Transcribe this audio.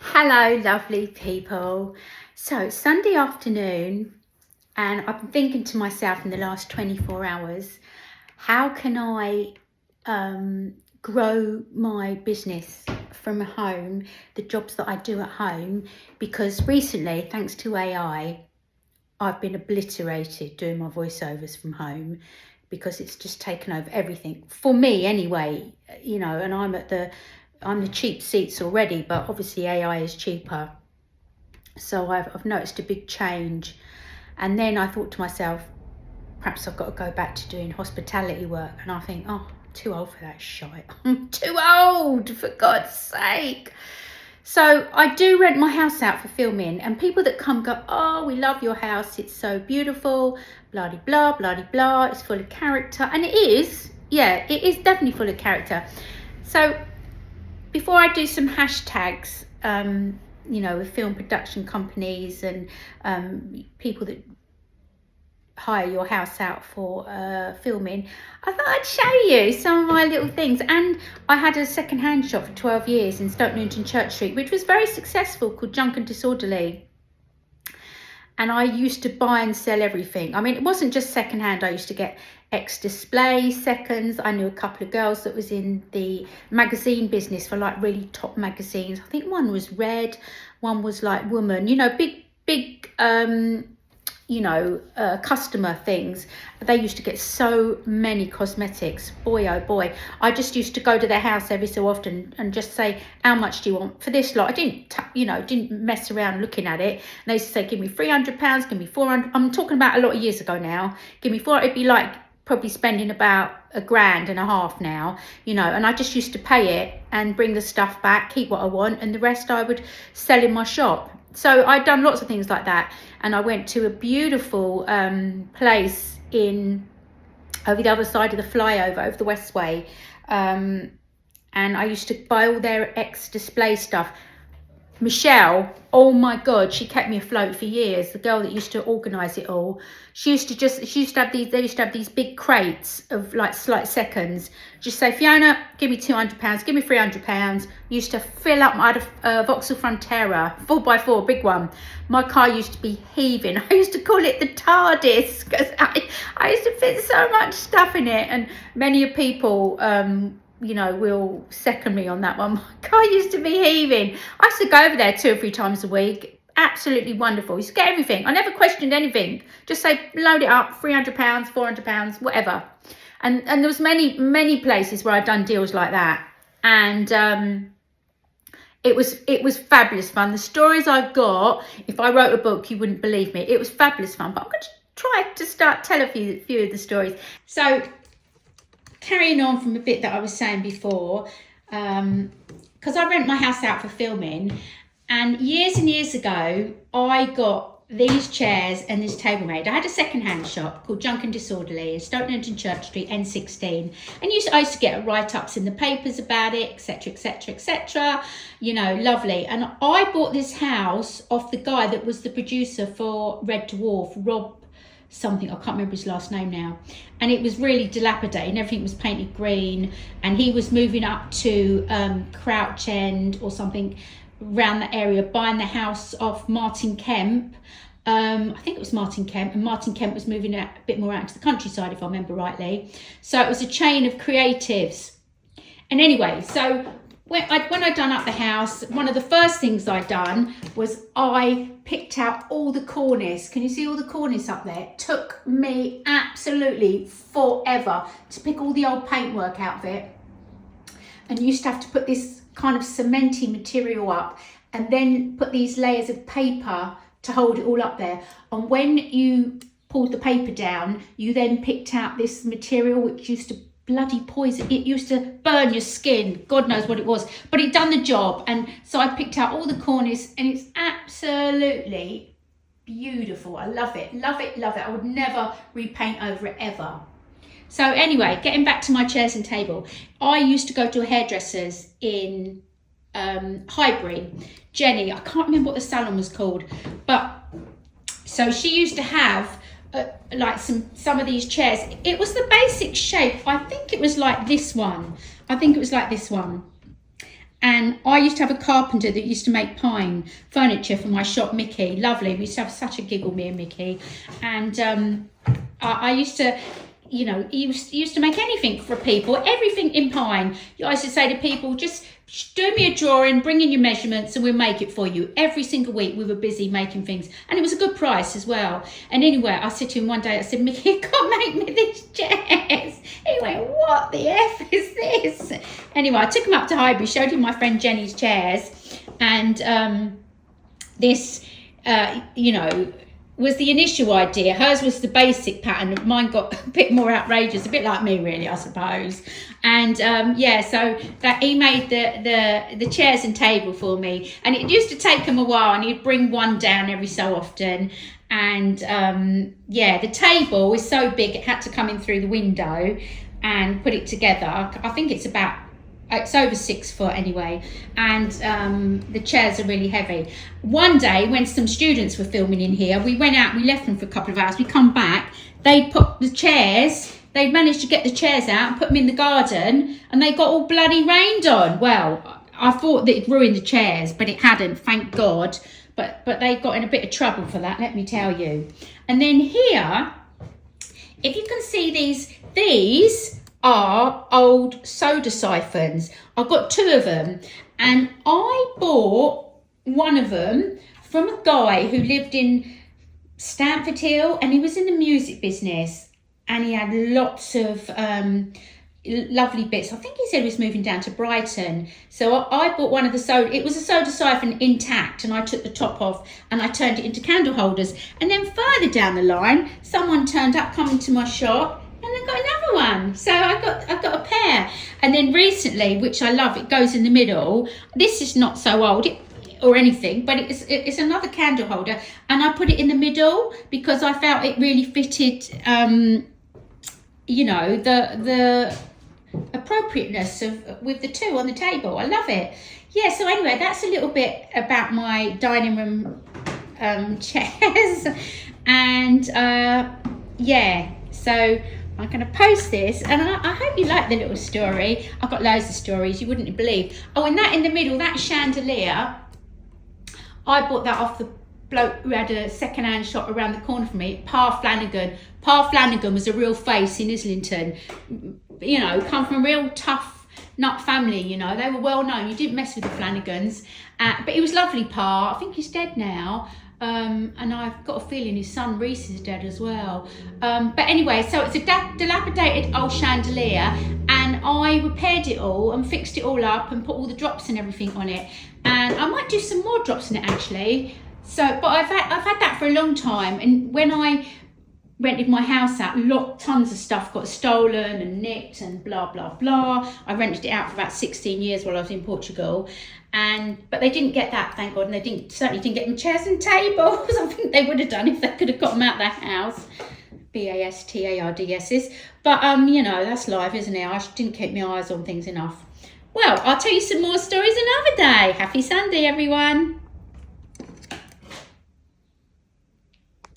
Hello, lovely people. So it's Sunday afternoon, and I've been thinking to myself in the last 24 hours, how can I grow my business from home, the jobs that I do at home? Because recently, thanks to AI, I've been obliterated doing my voiceovers from home because it's just taken over everything for me anyway, and I'm the cheap seats already, but obviously AI is cheaper. So I've noticed a big change. And then I thought to myself, perhaps I've got to go back to doing hospitality work. And I think, oh, I'm too old for that shite. I'm too old, for God's sake. So I do rent my house out for filming, and people that come go, oh, we love your house. It's so beautiful, blah, de blah, blah, de blah. It's full of character. And it is. Yeah, it is definitely full of character. So before I do some hashtags, with film production companies and people that hire your house out for filming, I thought I'd show you some of my little things. And I had a second-hand shop for 12 years in Stoke Newington Church Street, which was very successful, called Junk and Disorderly. And I used to buy and sell everything. I mean, it wasn't just secondhand. I used to get ex-display seconds. I knew a couple of girls that was in the magazine business for like really top magazines. I think one was Red, one was like Woman, big customer things. They used to get so many cosmetics. Boy, oh boy. I just used to go to their house every so often and just say, how much do you want for this lot? I didn't mess around looking at it. And they used to say, give me £300, give me 400. I'm talking about a lot of years ago now. Give me 400. It'd be like probably spending about £1.50 now, and I just used to pay it and bring the stuff back, keep what I want, and the rest I would sell in my shop. So I'd done lots of things like that. And I went to a beautiful place over the other side of the flyover, over the Westway. And I used to buy all their ex-display stuff. Michelle, oh my God, she kept me afloat for years. The girl that used to organise it all. They used to have these big crates of like slight seconds. Just say, Fiona, give me £200, give me £300. Used to fill up. I had a Vauxhall Frontera, 4x4, big one. My car used to be heaving. I used to call it the TARDIS because I used to fit so much stuff in it. And many people, will second me on that one. My car used to be heaving. I used to go over there 2 or 3 times a week. Absolutely wonderful. You used to get everything. I never questioned anything. Just say, load it up, £300, £400, whatever. And there was many places where I'd done deals like that. And it was fabulous fun. The stories I've got, if I wrote a book, you wouldn't believe me. It was fabulous fun. But I'm going to try to start tell a few of the stories. So carrying on from a bit that I was saying before, because I rent my house out for filming, and years ago I got these chairs and this table made. I had a second-hand shop called Junk and Disorderly in Stoke Newington Church Street, N16, and I used to get write-ups in the papers about it, etc, etc, etc, lovely. And I bought this house off the guy that was the producer for Red Dwarf, Rob something, I can't remember his last name now, and it was really dilapidated and everything was painted green, and he was moving up to Crouch End or something around that area, buying the house off Martin Kemp. I think it was Martin Kemp, and Martin Kemp was moving a bit more out into the countryside, if I remember rightly. So it was a chain of creatives. And anyway, so when I'd done up the house, one of the first things I'd done was I picked out all the cornice. Can you see all the cornice up there? It took me absolutely forever to pick all the old paintwork out of it. And you used to have to put this kind of cementy material up and then put these layers of paper to hold it all up there. And when you pulled the paper down, you then picked out this material which used to bloody poison. It used to burn your skin. God knows what it was, but it done the job. And so I picked out all the cornice, and it's absolutely beautiful. I love it, love it, love it. I would never repaint over it ever. So anyway, getting back to my chairs and table, I used to go to a hairdresser's in Highbury, Jenny. I can't remember what the salon was called, but so she used to have like some of these chairs. It was the basic shape. I think it was like this one. And I used to have a carpenter that used to make pine furniture for my shop, Mickey. Lovely. We used to have such a giggle, me and Mickey. And I used to, you know, he used to make anything for people, everything in pine. I used to say to people, just do me a drawing, bring in your measurements, and we'll make it for you. Every single week we were busy making things, and it was a good price as well. And anyway, I said to him one day, I said, Mickey, you can't make me these chairs. He went, what the F is this? Anyway, I took him up to Highbury, showed him my friend Jenny's chairs, and this, you know, was the initial idea. Hers was the basic pattern. Mine got a bit more outrageous, a bit like me really, I suppose. And yeah, so that he made the chairs and table for me, and it used to take him a while, and he'd bring one down every so often. And yeah, the table is so big it had to come in through the window and put it together. I think it's over 6 foot anyway, and the chairs are really heavy. One day when some students were filming in here, we went out, we left them for a couple of hours, we come back, they'd managed to get the chairs out and put them in the garden, and they got all bloody rained on. Well, I thought that it'd ruined the chairs, but it hadn't, thank God. But they got in a bit of trouble for that, let me tell you. And then here, if you can see these are old soda siphons. I've got 2 of them, and I bought one of them from a guy who lived in Stamford Hill, and he was in the music business, and he had lots of lovely bits. I think he said he was moving down to Brighton. So I bought one of the soda, it was a soda siphon intact, and I took the top off and I turned it into candle holders. And then further down the line, someone turned up coming to my shop, and I got another one. So I got a pair. And then recently, which I love, it goes in the middle. This is not so old or anything, but it's another candle holder, and I put it in the middle because I felt it really fitted, you know, the appropriateness with the 2 on the table. I love it. Yeah, so anyway, that's a little bit about my dining room chairs. And yeah, so I'm going to post this, and I hope you like the little story. I've got loads of stories you wouldn't believe. Oh, and that in the middle, that chandelier, I bought that off the bloke who had a second-hand shop around the corner from me, Pa Flanagan. Pa Flanagan was a real face in Islington. You know, come from a real tough nut family, you know. They were well known. You didn't mess with the Flanagans. But he was lovely, Pa. I think he's dead now. And I've got a feeling his son Reese is dead as well. But anyway, so it's a dilapidated old chandelier, and I repaired it all and fixed it all up and put all the drops and everything on it. And I might do some more drops in it actually. So, but I've had that for a long time, and when I rented my house out, tons of stuff got stolen and nicked and blah blah blah. I rented it out for about 16 years while I was in Portugal, but they didn't get that, thank God, and they certainly didn't get my chairs and tables. I think they would have done if they could have got them out of their house. BASTARDS's. But you know, that's life, isn't it? I didn't keep my eyes on things enough. Well, I'll tell you some more stories another day. Happy Sunday, everyone.